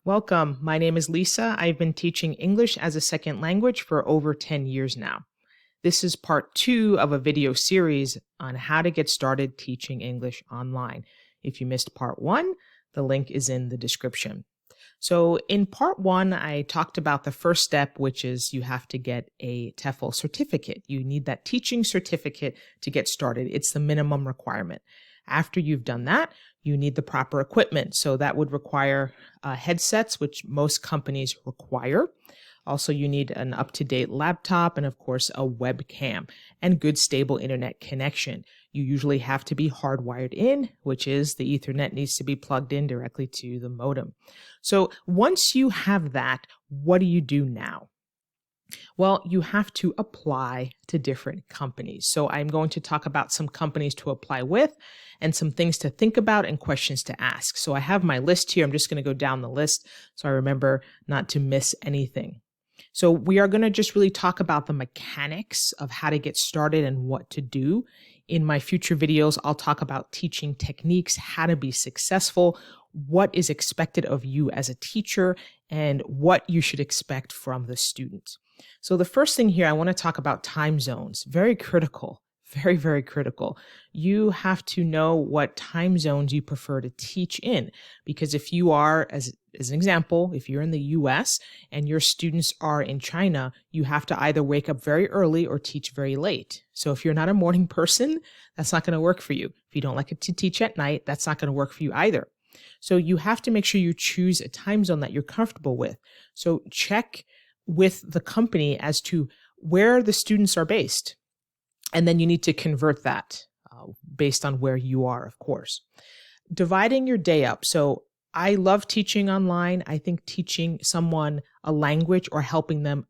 Welcome. My name is Lisa. I've been teaching English as a second language for over 10 years now. This is part 2 of a video series on how to get started teaching English online. If you missed part 1, the link is in the description. So in part 1, I talked about the first step, which is you have to get a TEFL certificate. You need that teaching certificate to get started. It's the minimum requirement. After you've done that, you need the proper equipment. So that would require headsets, which most companies require. Also, you need an up-to-date laptop and, of course, a webcam and good stable internet connection. You usually have to be hardwired in, which is the Ethernet needs to be plugged in directly to the modem. So once you have that, what do you do now? Well, you have to apply to different companies. So I'm going to talk about some companies to apply with and some things to think about and questions to ask. So I have my list here. I'm just going to go down the list so I remember not to miss anything. So we are going to just really talk about the mechanics of how to get started and what to do. In my future videos, I'll talk about teaching techniques, how to be successful, what is expected of you as a teacher, and what you should expect from the student. So the first thing here, I want to talk about time zones. Very critical. Very, very critical. You have to know what time zones you prefer to teach in, because if you are, as an example, if you're in the US and your students are in China, you have to either wake up very early or teach very late. So if you're not a morning person, that's not going to work for you. If you don't like it to teach at night, that's not going to work for you either. So you have to make sure you choose a time zone that you're comfortable with. So check with the company as to where the students are based. And then you need to convert that based on where you are, of course. Dividing your day up. So I love teaching online. I think teaching someone a language or helping them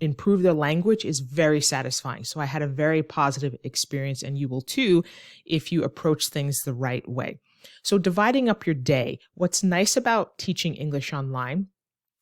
improve their language is very satisfying. So I had a very positive experience, and you will too if you approach things the right way. So dividing up your day. What's nice about teaching English online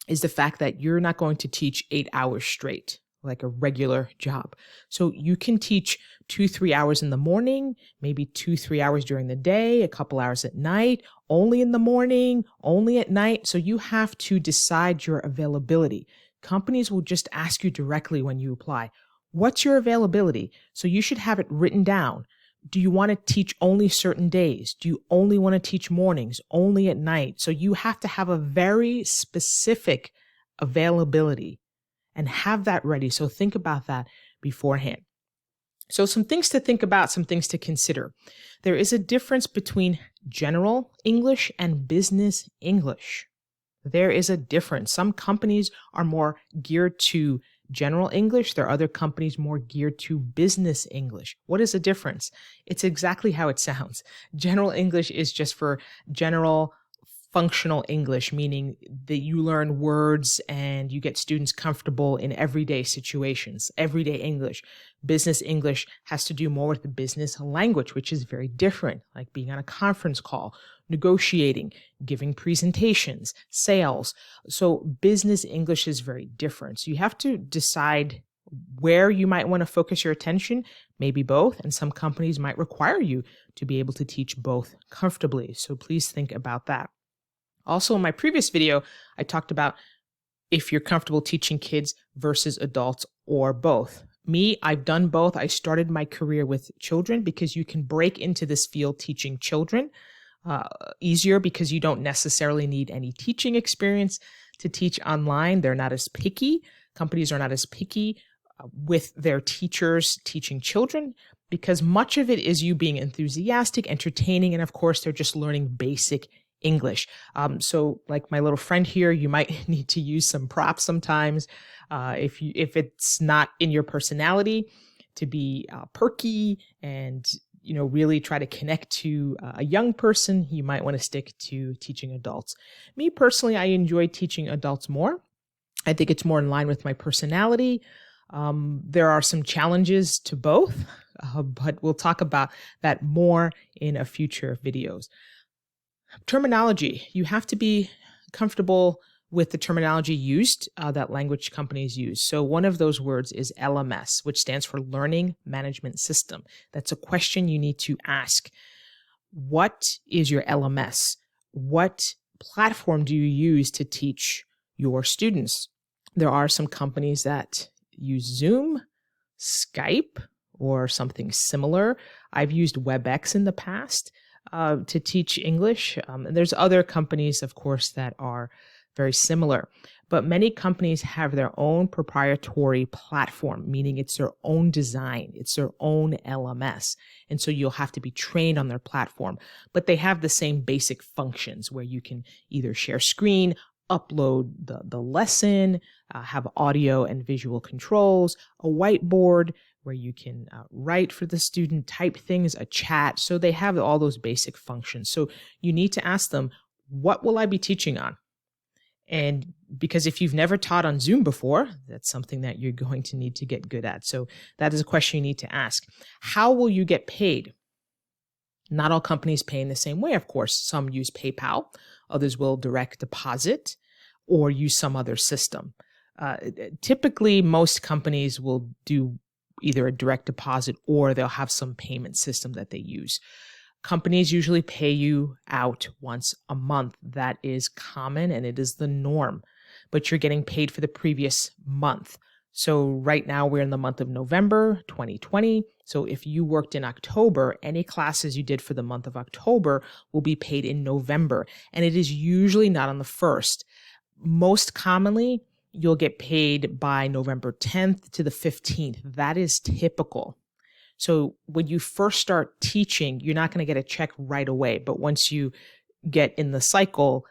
is the fact that you're not going to teach 8 hours straight, like a regular job. So you can teach 2-3 hours in the morning, maybe 2-3 hours during the day, a couple hours at night, only in the morning, only at night. So you have to decide your availability. Companies will just ask you directly when you apply, what's your availability? So you should have it written down. Do you want to teach only certain days? Do you only want to teach mornings, only at night? So you have to have a very specific availability and have that ready. So think about that beforehand. So some things to think about, some things to consider. There is a difference between general English and business English. There is a difference. Some companies are more geared to general English. There are other companies more geared to business English. What is the difference? It's exactly how it sounds. General English is just for general functional English, meaning that you learn words and you get students comfortable in everyday situations, everyday English. Business English has to do more with the business language, which is very different, like being on a conference call, negotiating, giving presentations, sales. So business English is very different. So you have to decide where you might want to focus your attention, maybe both, and some companies might require you to be able to teach both comfortably. So please think about that. Also, in my previous video, I talked about if you're comfortable teaching kids versus adults or both. Me, I've done both. I started my career with children because you can break into this field teaching children easier because you don't necessarily need any teaching experience to teach online. They're not as picky. Companies are not as picky with their teachers teaching children because much of it is you being enthusiastic, entertaining, and of course, they're just learning basic English. So like my little friend here, you might need to use some props sometimes. If it's not in your personality to be perky and, really try to connect to a young person, you might want to stick to teaching adults. Me personally, I enjoy teaching adults more. I think it's more in line with my personality. There are some challenges to both, but we'll talk about that more in a future videos. Terminology. You have to be comfortable with the terminology used that language companies use. So one of those words is LMS, which stands for Learning Management System. That's a question you need to ask. What is your LMS? What platform do you use to teach your students? There are some companies that use Zoom, Skype, or something similar. I've used WebEx in the past to teach English. And there's other companies, of course, that are very similar. But many companies have their own proprietary platform, meaning it's their own design, it's their own LMS. And so you'll have to be trained on their platform. But they have the same basic functions where you can either share screen, upload the lesson, have audio and visual controls, a whiteboard where you can write for the student, type things, a chat. So they have all those basic functions. So you need to ask them, what will I be teaching on? And because if you've never taught on Zoom before, that's something that you're going to need to get good at. So that is a question you need to ask. How will you get paid? Not all companies pay in the same way, of course. Some use PayPal, others will direct deposit or use some other system. Typically, most companies will do either a direct deposit or they'll have some payment system that they use. Companies usually pay you out once a month. That is common and it is the norm, but you're getting paid for the previous month. So right now we're in the month of November 2020. So if you worked in October, any classes you did for the month of October will be paid in November. And it is usually not on the 1st. Most commonly, you'll get paid by November 10th to the 15th. That is typical. So when you first start teaching, you're not going to get a check right away. But once you get in the cycle,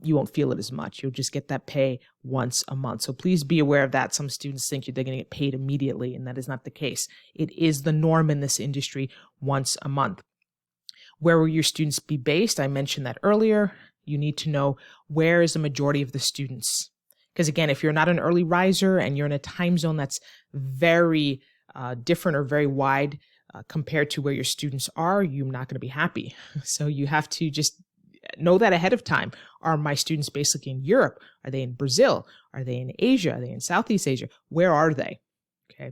you won't feel it as much. You'll just get that pay once a month. So please be aware of that. Some students think they're going to get paid immediately, and that is not the case. It is the norm in this industry once a month. Where will your students be based? I mentioned that earlier. You need to know where is the majority of the students. Because again, if you're not an early riser and you're in a time zone that's very different or very wide compared to where your students are, you're not going to be happy. So you have to just know that ahead of time. Are my students basically in Europe? Are they in Brazil? Are they in Asia? Are they in Southeast Asia? Where are they? Okay.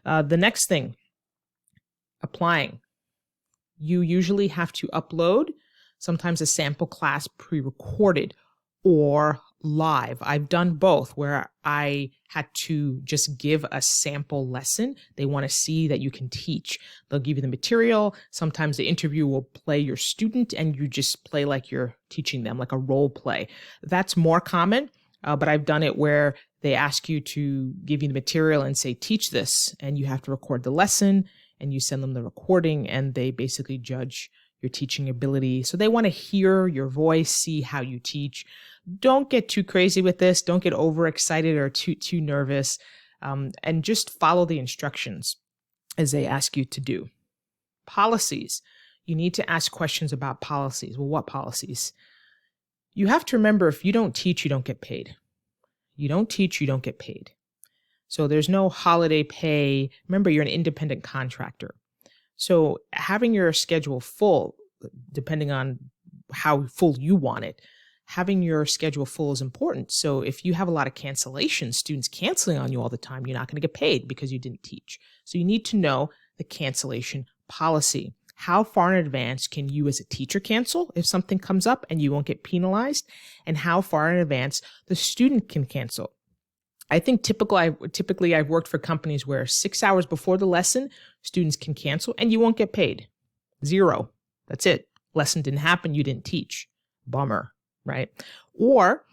The next thing, applying. You usually have to upload sometimes a sample class pre-recorded or live. I've done both where I had to just give a sample lesson. They want to see that you can teach. They'll give you the material. Sometimes the interview will play your student and you just play like you're teaching them, like a role play. That's more common, but I've done it where they ask you to give you the material and say, teach this, and you have to record the lesson and you send them the recording and they basically judge your teaching ability. So they want to hear your voice, see how you teach. Don't get too crazy with this. Don't get overexcited or too nervous, and just follow the instructions as they ask you to do. Policies. You need to ask questions about policies. Well, what policies? You have to remember, if you don't teach, you don't get paid. You don't teach, you don't get paid. So there's no holiday pay. Remember, you're an independent contractor. So having your schedule full, depending on how full you want it, having your schedule full is important. So if you have a lot of cancellations, students canceling on you all the time, you're not going to get paid because you didn't teach. So you need to know the cancellation policy. How far in advance can you as a teacher cancel if something comes up and you won't get penalized? And how far in advance the student can cancel? I think typically I've worked for companies where 6 hours before the lesson, students can cancel and you won't get paid. Zero. That's it. Lesson didn't happen. You didn't teach. Bummer, right? Or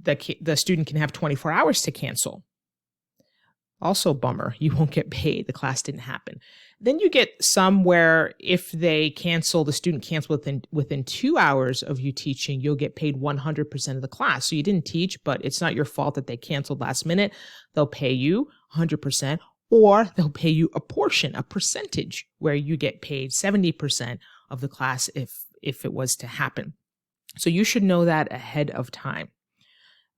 the student can have 24 hours to cancel. Also bummer. You won't get paid. The class didn't happen. Then you get some where if they cancel, the student cancel within 2 hours of you teaching, you'll get paid 100% of the class. So you didn't teach, but it's not your fault that they canceled last minute. They'll pay you 100%, or they'll pay you a portion, a percentage, where you get paid 70% of the class if it was to happen. So you should know that ahead of time.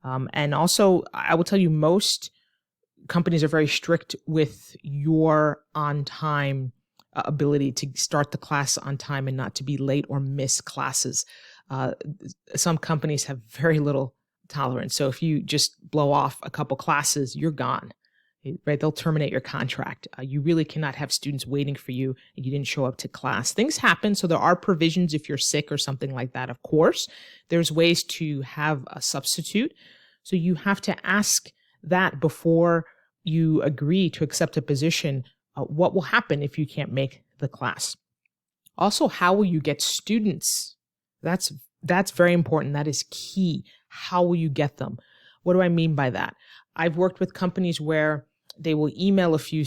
And also, I will tell you, most companies are very strict with your on-time ability to start the class on time and not to be late or miss classes. Some companies have very little tolerance. So if you just blow off a couple classes, you're gone. right? They'll terminate your contract. You really cannot have students waiting for you and you didn't show up to class. Things happen. So there are provisions if you're sick or something like that, of course. There's ways to have a substitute. So you have to ask that before you agree to accept a position. What will happen if you can't make the class? Also, how will you get students? That's very important. That is key. How will you get them? What do I mean by that? I've worked with companies where they will email a few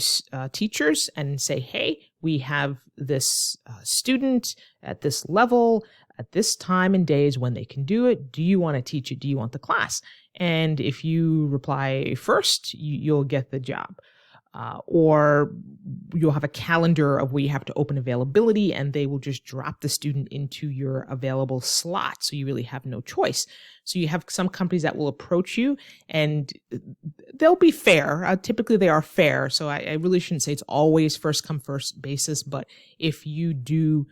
teachers and say, hey, we have this student at this level at this time and days when they can do it. Do you want to teach it? Do you want the class? And if you reply first, you'll get the job. Or you'll have a calendar of where you have to open availability and they will just drop the student into your available slot. So you really have no choice. So you have some companies that will approach you and they'll be fair. Typically they are fair. So I really shouldn't say it's always first come first basis, but if you do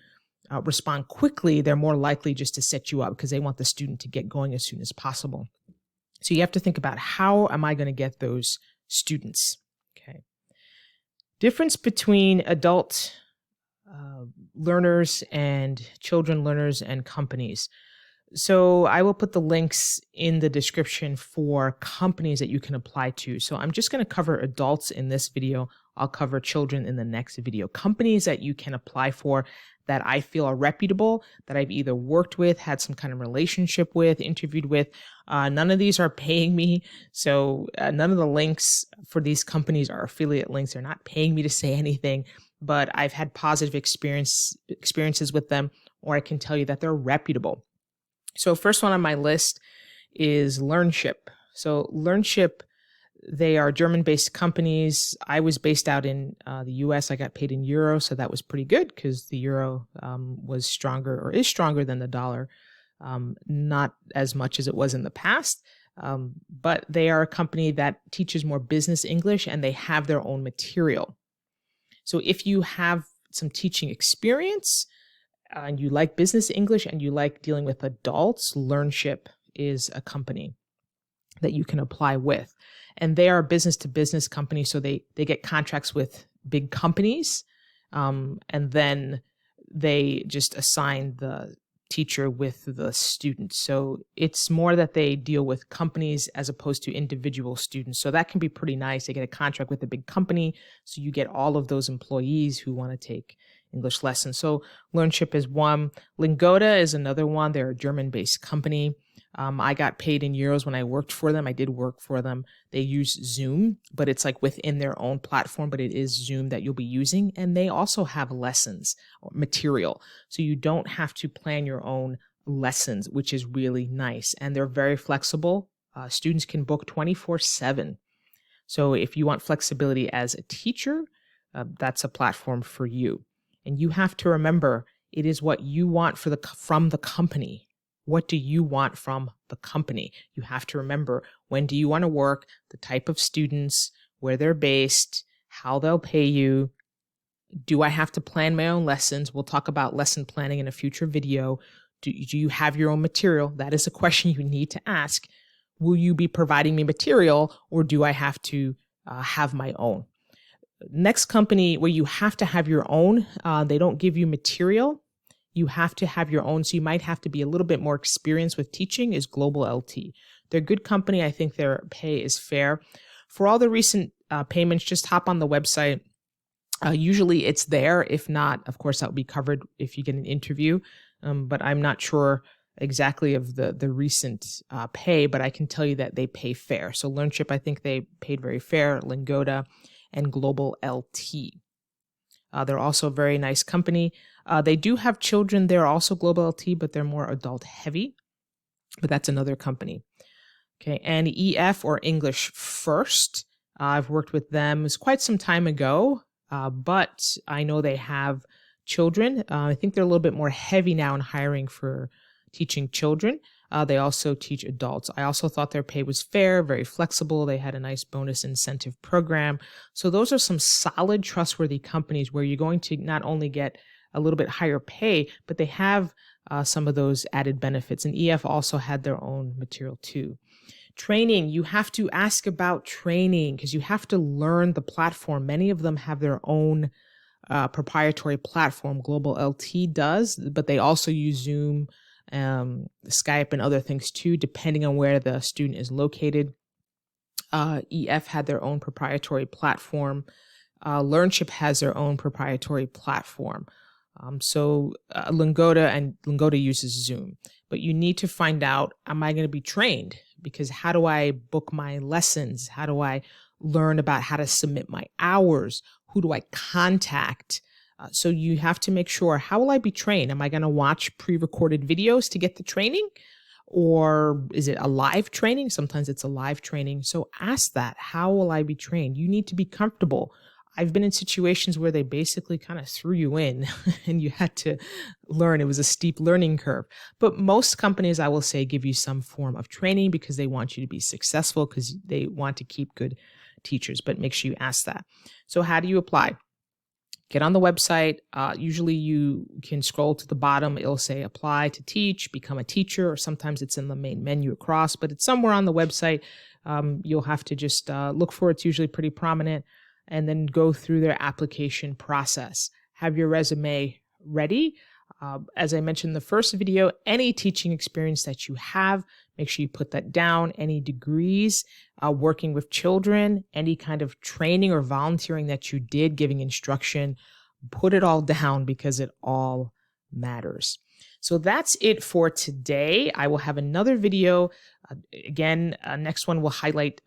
respond quickly, they're more likely just to set you up because they want the student to get going as soon as possible. So you have to think about, how am I going to get those students? Okay. Difference between adult learners and children learners and companies. So I will put the links in the description for companies that you can apply to. So I'm just going to cover adults in this video. I'll cover children in the next video. Companies that you can apply for that I feel are reputable, that I've either worked with, had some kind of relationship with, interviewed with. None of these are paying me. So none of the links for these companies are affiliate links. They're not paying me to say anything, but I've had positive experiences with them, or I can tell you that they're reputable. So first one on my list is LearnShip. So LearnShip, they are German-based companies. I was based out in the US. I got paid in euro, so that was pretty good because the euro was stronger, or is stronger than the dollar. Not as much as it was in the past, but they are a company that teaches more business English and they have their own material. So if you have some teaching experience and you like business English and you like dealing with adults, LearnShip is a company that you can apply with. And they are a business-to-business company, so they get contracts with big companies, and then they just assign the teacher with the student. So it's more that they deal with companies as opposed to individual students. So that can be pretty nice. They get a contract with a big company, so you get all of those employees who want to take English lessons. So LearnShip is one. Lingoda is another one. They're a German-based company. I got paid in euros when I worked for them. I did work for them. They use Zoom, but it's like within their own platform, but it is Zoom that you'll be using. And they also have lessons or material. So you don't have to plan your own lessons, which is really nice. And they're very flexible. Students can book 24/7. So if you want flexibility as a teacher, that's a platform for you. And you have to remember, it is what you want from the company. What do you want from the company? You have to remember, when do you want to work, the type of students, where they're based, how they'll pay you. Do I have to plan my own lessons? We'll talk about lesson planning in a future video. Do you have your own material? That is a question you need to ask. Will you be providing me material, or do I have to have my own? Next company where you have to have your own, they don't give you material. You have to have your own, so you might have to be a little bit more experienced with teaching, is Global LT. They're a good company. I think their pay is fair. For all the recent payments, just hop on the website. Usually it's there. If not, of course, that will be covered if you get an interview. But I'm not sure exactly of the recent pay, but I can tell you that they pay fair. So LearnShip, I think they paid very fair. Lingoda and Global LT. They're also a very nice company. They do have children. They're also Global LT, but they're more adult heavy. But that's another company. Okay, and EF, or English First. I've worked with them. It was quite some time ago, but I know they have children. I think they're a little bit more heavy now in hiring for teaching children. They also teach adults. I also thought their pay was fair, very flexible. They had a nice bonus incentive program. So those are some solid, trustworthy companies where you're going to not only get a little bit higher pay, but they have some of those added benefits. And EF also had their own material too. Training, you have to ask about training because you have to learn the platform. Many of them have their own proprietary platform. Global LT does, but they also use Zoom, Skype, and other things too, depending on where the student is located. EF had their own proprietary platform. LearnShip has their own proprietary platform. Lingoda uses Zoom. But you need to find out, am I going to be trained? Because how do I book my lessons? How do I learn about how to submit my hours? Who do I contact? So you have to make sure, how will I be trained? Am I going to watch pre-recorded videos to get the training? Or is it a live training? Sometimes it's a live training. So ask that, how will I be trained? You need to be comfortable. I've been in situations where they basically kind of threw you in and you had to learn. It was a steep learning curve. But most companies, I will say, give you some form of training because they want you to be successful, because they want to keep good teachers. But make sure you ask that. So how do you apply? Get on the website. Usually you can scroll to the bottom. It'll say apply to teach, become a teacher, or sometimes it's in the main menu across, but it's somewhere on the website. You'll have to just look for it. It's usually pretty prominent, and then go through their application process. Have your resume ready. As I mentioned in the first video, any teaching experience that you have, make sure you put that down. Any degrees, working with children, any kind of training or volunteering that you did, giving instruction, put it all down because it all matters. So that's it for today. I will have another video. Next one will highlight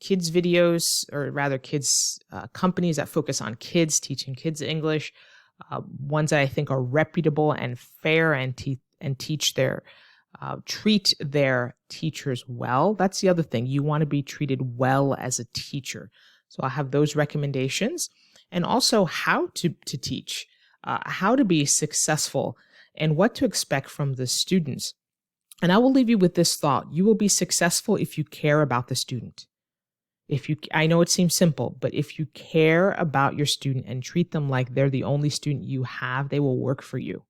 kids videos, or rather kids companies that focus on kids, teaching kids English, ones that I think are reputable and fair and teach their treat their teachers well. That's the other thing. You want to be treated well as a teacher. So I'll have those recommendations, and also how to teach, how to be successful, and what to expect from the students. And I will leave you with this thought. You will be successful if you care about the student. I know it seems simple, but if you care about your student and treat them like they're the only student you have, they will work for you.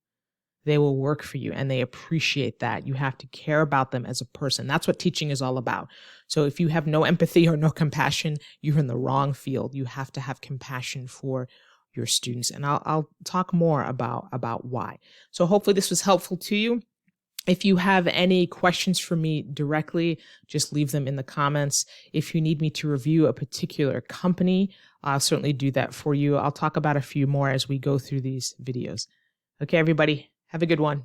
They will work for you, and they appreciate that. You have to care about them as a person. That's what teaching is all about. So if you have no empathy or no compassion, you're in the wrong field. You have to have compassion for your students. And I'll talk more about why. So hopefully this was helpful to you. If you have any questions for me directly, just leave them in the comments. If you need me to review a particular company, I'll certainly do that for you. I'll talk about a few more as we go through these videos. Okay, everybody, have a good one.